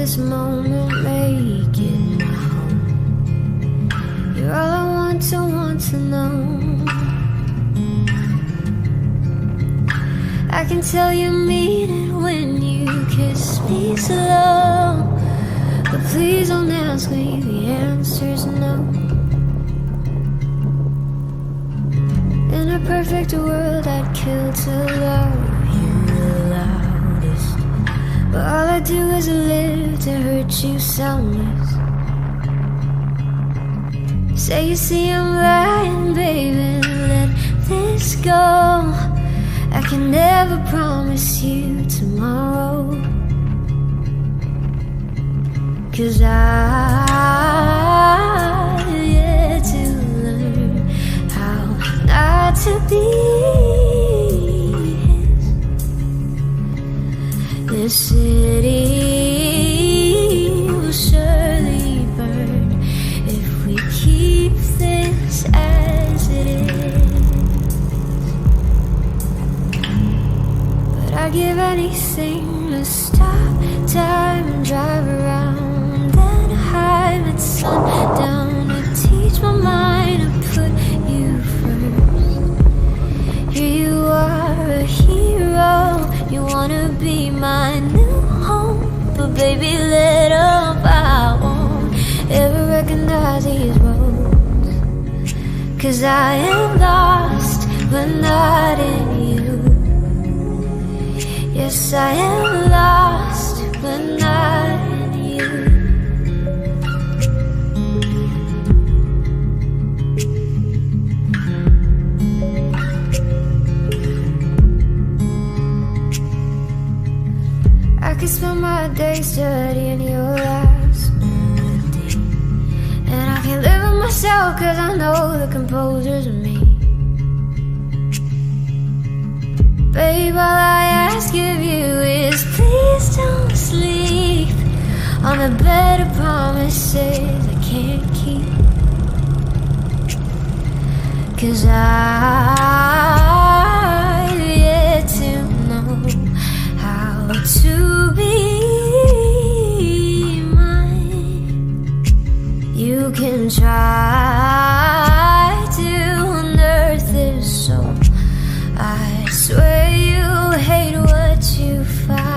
this moment, make it my home. You're all I want to know. I can tell you mean it when you kiss me slow, but please don't ask me, the answer's no. In a perfect world I'd kill to love you the loudest, but all I do is live to hurt you soundless. Say you see I'm lying, baby, let this go. I can never promise you tomorrow, 'cause I've yet to learn how not to be his. This city will surely burn if we keep this as it is. I'd give anything to stop time and drive around, then hide at sundown to teach my mind to put you first. Here you are, a hero, you wanna be my new home, but baby let up, I won't ever recognize these roads, 'cause I am lost but not in you. Yes, I am lost, but not in you. I could spend my day studying your last melody, and I can't live with myself 'cause I know the composer's me. Babe, all I ask of you is please don't sleep on the bed of promises I can't keep, 'cause I've yet to know how to be mine. You can try to unearth this soul, I swear you hate what you find.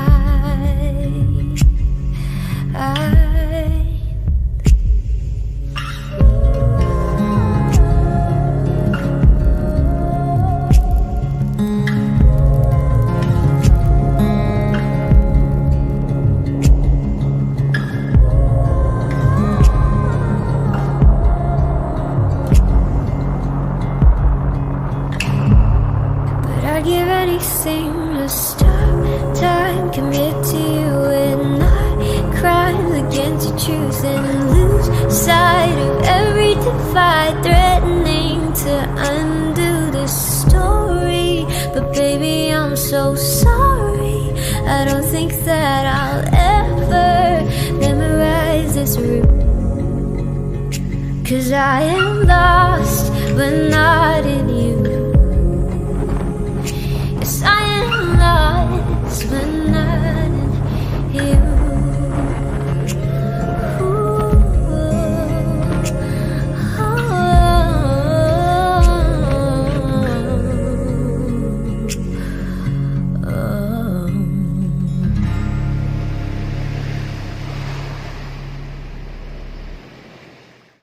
I'd give anything to stop time, commit to you and not crime against your truth, and lose sight of every divide, threatening to undo this story. But baby, I'm so sorry, I don't think that I'll ever memorize this route, 'cause I am lost but not in you.